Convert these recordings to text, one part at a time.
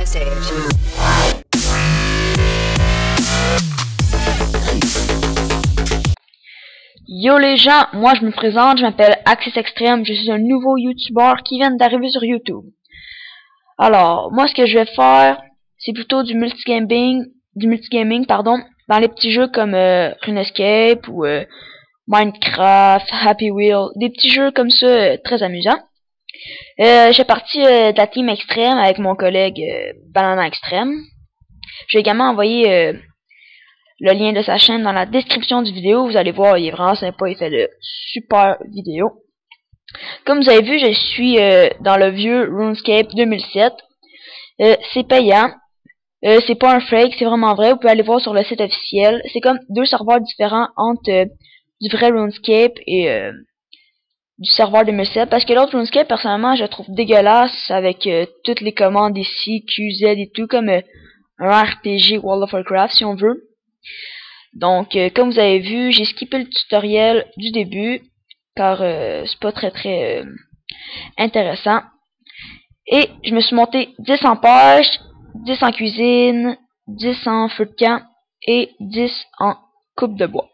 this age. Yo les gens, moi je me présente, je m'appelle Axis Extreme, je suis un nouveau YouTuber qui vient d'arriver sur YouTube. Alors, moi ce que je vais faire, c'est plutôt du multigaming, dans les petits jeux comme RuneScape ou Minecraft, Happy Wheel, des petits jeux comme ça très amusants. J'ai parti de la team Extreme avec mon collègue Banana Extreme. J'ai également envoyé le lien de sa chaîne dans la description du vidéo. Vous allez voir, il est vraiment sympa, il fait de super vidéos. Comme vous avez vu, je suis dans le vieux RuneScape 2007. C'est payant. C'est pas un fake, c'est vraiment vrai. Vous pouvez aller voir sur le site officiel. C'est comme deux serveurs différents entre du vrai RuneScape et du serveur 2007. Parce que l'autre RuneScape, personnellement, je le trouve dégueulasse avec toutes les commandes ici, QZ et tout, comme un RPG World of Warcraft si on veut. Donc, comme vous avez vu, j'ai skippé le tutoriel du début, car c'est pas très intéressant. Et je me suis monté 10 en page, 10 en cuisine, 10 en feu de camp et 10 en coupe de bois.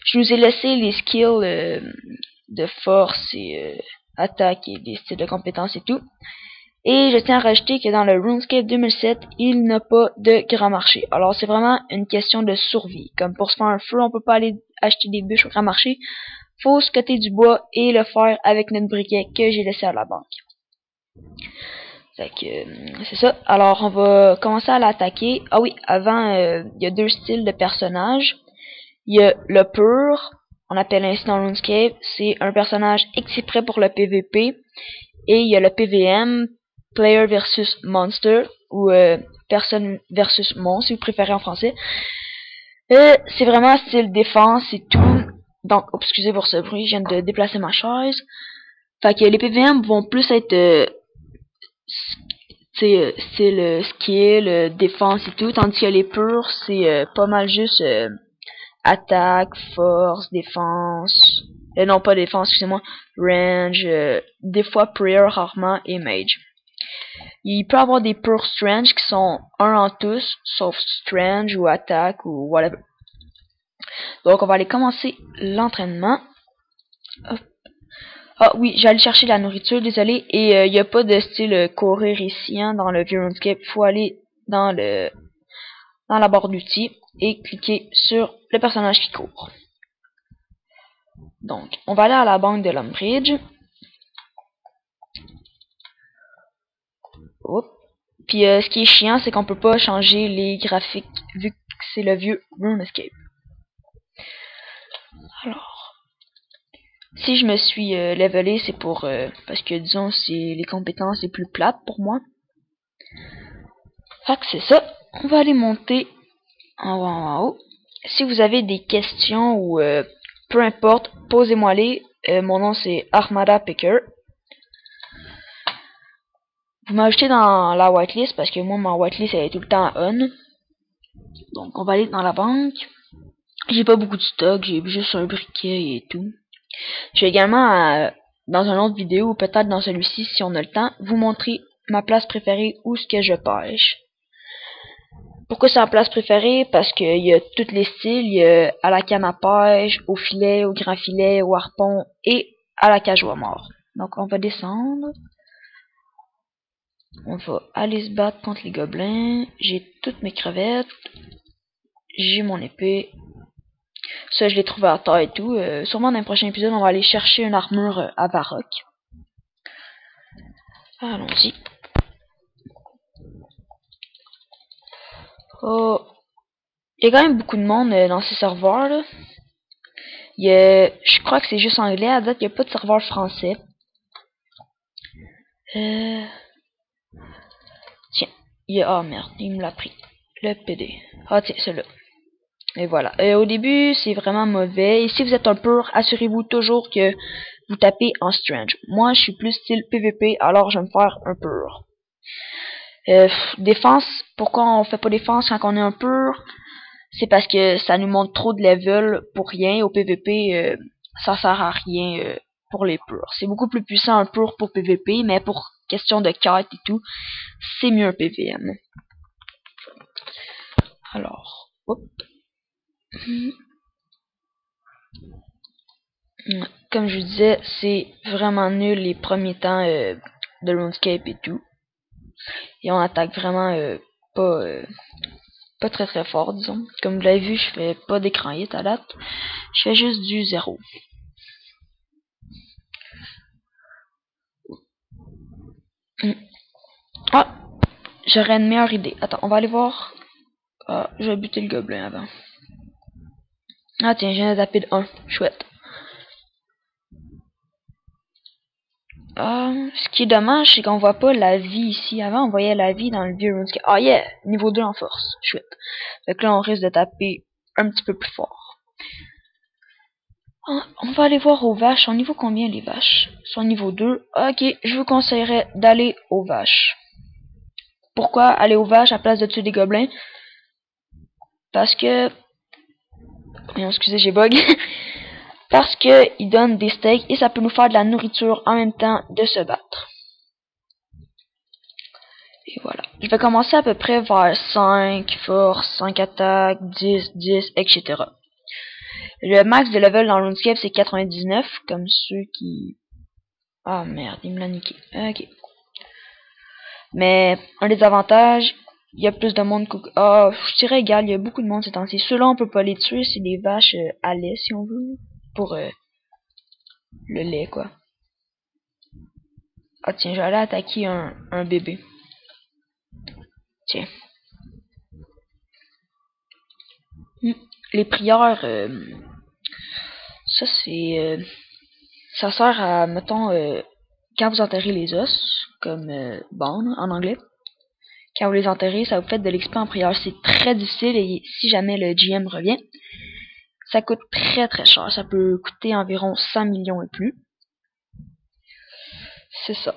Je vous ai laissé les skills de force et attaque et des styles de compétences et tout. Et je tiens à rajouter que dans le RuneScape 2007, il n'a pas de grand marché. Alors c'est vraiment une question de survie. Comme pour se faire un feu, on peut pas aller acheter des bûches au grand marché. Faut scotter du bois et le faire avec notre briquet que j'ai laissé à la banque. Fait que c'est ça. Alors on va commencer à l'attaquer. Ah oui, avant, il y a deux styles de personnages. Il y a le pur, on appelle ainsi dans RuneScape. C'est un personnage exprès pour le PVP. Et il y a le PVM, Player versus Monster, ou personne versus monstre, si vous préférez en français. C'est vraiment style défense et tout. Donc, excusez pour ce bruit, je viens de déplacer ma chaise. Fait que les PVM vont plus être style skill, défense et tout, tandis que les purs, c'est pas mal juste attaque, force, défense. Non, pas défense, excusez-moi. Range, des fois prayer rarement et mage. Il peut y avoir des pure strange qui sont un en tous, sauf strange ou attaque ou whatever. Donc on va aller commencer l'entraînement. Ah oui, j'allais chercher la nourriture, désolé. Et il n'y a pas de style courir ici hein, dans le vieux RuneScape. Il faut aller dans la barre d'outils et cliquer sur le personnage qui court. Donc, on va aller à la banque de l'Umbridge. Puis ce qui est chiant, c'est qu'on peut pas changer les graphiques vu que c'est le vieux RuneScape. Alors, si je me suis levelé, c'est pour parce que disons c'est les compétences les plus plates pour moi. Fait que c'est ça. On va aller monter en haut. Si vous avez des questions ou peu importe, posez-moi-les. Mon nom c'est Armada Picker. Vous m'ajoutez dans la whitelist parce que moi ma whitelist elle est tout le temps on. Donc on va aller dans la banque. J'ai pas beaucoup de stock, j'ai juste un briquet et tout. Je vais également dans une autre vidéo ou peut-être dans celui-ci si on a le temps, vous montrer ma place préférée où ce que je pêche. Pourquoi c'est ma place préférée? Parce qu'il y a tous les styles, il y a à la canne à pêche, au filet, au grand filet, au harpon et à la cage au mort. Donc on va descendre. On va aller se battre contre les gobelins. J'ai toutes mes crevettes. J'ai mon épée. Ça, je l'ai trouvé à terre et tout. Sûrement dans le prochain épisode, on va aller chercher une armure à Varrock. Allons-y. Oh. Il y a quand même beaucoup de monde dans ces serveurs là. Je crois que c'est juste anglais. À date, il n'y a pas de serveur français. Tiens, oh merde, il me l'a pris. Le PD. Ah tiens, celui-là. Et voilà. Au début, c'est vraiment mauvais. Et si vous êtes un pur, assurez-vous toujours que vous tapez en strange. Moi, je suis plus style PVP, alors je vais me faire un pur. Défense, pourquoi on fait pas défense quand on est un pur? C'est parce que ça nous montre trop de level pour rien. Au PVP, ça sert à rien pour les purs. C'est beaucoup plus puissant un pur pour PVP, mais pour question de quête et tout, c'est mieux un PVM. Alors, hop. Comme je vous disais, c'est vraiment nul les premiers temps de RuneScape et tout. Et on attaque vraiment pas très très fort, disons. Comme vous l'avez vu, je fais pas d'écran hit à date. Je fais juste du 0. Ah! J'aurais une meilleure idée. Attends, on va aller voir. Ah, je vais buter le gobelin avant. Ah tiens, j'ai un tapé de 1. Chouette. Ce qui est dommage, c'est qu'on voit pas la vie ici. Avant, on voyait la vie dans le vieux RuneScape. Ah yeah! Niveau 2 en force. Chouette. Fait que là, on risque de taper un petit peu plus fort. On va aller voir aux vaches. En niveau combien les vaches? Sont niveau 2. Ok, je vous conseillerais d'aller aux vaches. Pourquoi aller aux vaches à place de tuer des gobelins? Parce que... excusez, j'ai bug. Parce que ils donnent des steaks et ça peut nous faire de la nourriture en même temps de se battre. Et voilà. Je vais commencer à peu près vers 5 force, 5 attaques, 10, etc. Le max de level dans RuneScape c'est 99, comme ceux qui... Ah merde, il me l'a niqué. Ok. Mais un des avantages, il y a plus de monde que... Ah, je dirais égal, il y a beaucoup de monde ces temps-ci. Ceux-là, on peut pas les tuer, c'est des vaches à lait, si on veut. Pour le lait, quoi. Ah tiens, j'allais attaquer un bébé. Tiens. Les prières, ça c'est... ça sert à, mettons, quand vous enterrez les os, comme bone en anglais. Quand vous les enterrez, ça vous fait de l'XP en prière. C'est très difficile et si jamais le GM revient, ça coûte très très cher. Ça peut coûter environ 100 millions et plus. C'est ça.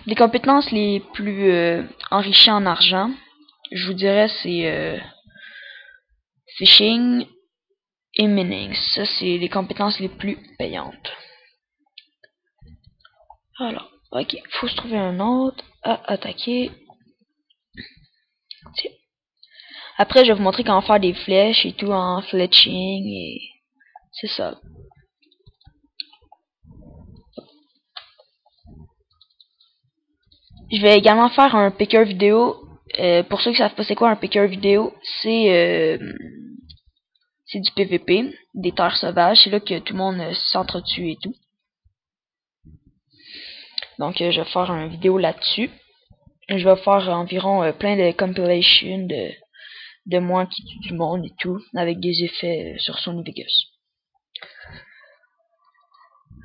Les compétences les plus enrichies en argent, je vous dirais, c'est Fishing et Mining. Ça, c'est les compétences les plus payantes. Alors, ok, faut se trouver un autre à attaquer. Tiens. Après, je vais vous montrer comment faire des flèches et tout en fletching et c'est ça. Je vais également faire un picker vidéo. Pour ceux qui savent pas c'est quoi un picker vidéo, c'est du PVP, des terres sauvages. C'est là que tout le monde s'entretue et tout. Donc, je vais faire une vidéo là-dessus. Je vais faire environ plein de compilations de moi qui tue du monde et tout, avec des effets sur Sony Vegas.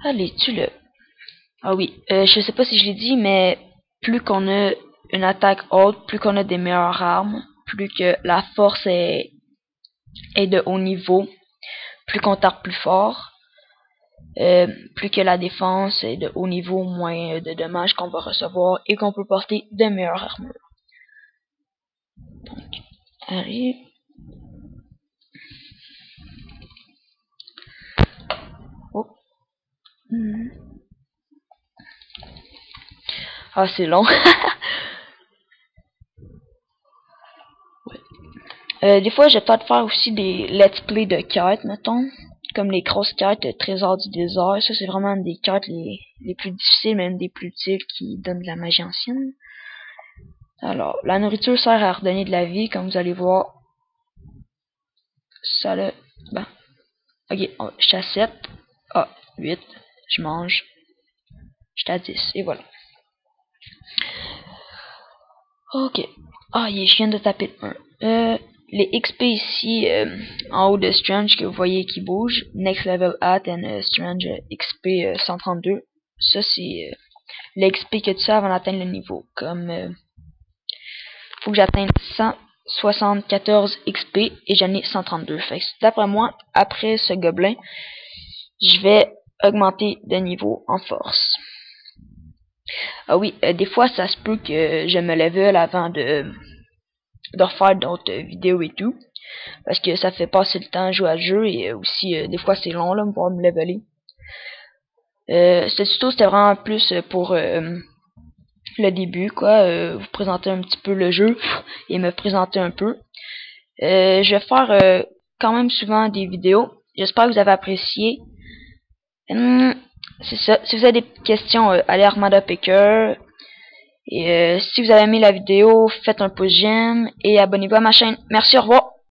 Allez, tue-le. Ah oui, je sais pas si je l'ai dit, mais plus qu'on a une attaque haute, plus qu'on a des meilleures armes, plus que la force est de haut niveau, plus qu'on tape plus fort, plus que la défense est de haut niveau, moins de dommages qu'on va recevoir et qu'on peut porter de meilleures armures. Donc, allez. Oh. Ah, c'est long. Des fois, je vais peut-être faire aussi des let's play de cartes, mettons. Comme les grosses cartes Trésor du désert. Ça, c'est vraiment des cartes les plus difficiles, même des plus utiles qui donnent de la magie ancienne. Alors, la nourriture sert à redonner de la vie, comme vous allez voir. Ça le... Ben. Ok, je suis à 7. Ah, 8. Je mange. J'étais à 10. Et voilà. Ok. Ah, je viens de taper le 1. Les XP ici, en haut de Strange, que vous voyez qui bouge. Next Level At and Strange XP 132. Ça, c'est l'XP que tu as avant d'atteindre le niveau. Comme, faut que j'atteigne 174 XP et j'en ai 132. Fait que d'après moi, après ce gobelin, je vais augmenter de niveau en force. Ah oui, des fois, ça se peut que je me level avant de refaire d'autres vidéos et tout. Parce que ça fait passer le temps à jouer à ce jeu et aussi des fois c'est long là pour me leveler. Ce tuto c'était vraiment plus pour le début, quoi, vous présenter un petit peu le jeu et me présenter un peu. Je vais faire quand même souvent des vidéos. J'espère que vous avez apprécié. C'est ça. Si vous avez des questions, allez à Armada Picker. Et si vous avez aimé la vidéo, faites un pouce j'aime et abonnez-vous à ma chaîne. Merci, au revoir.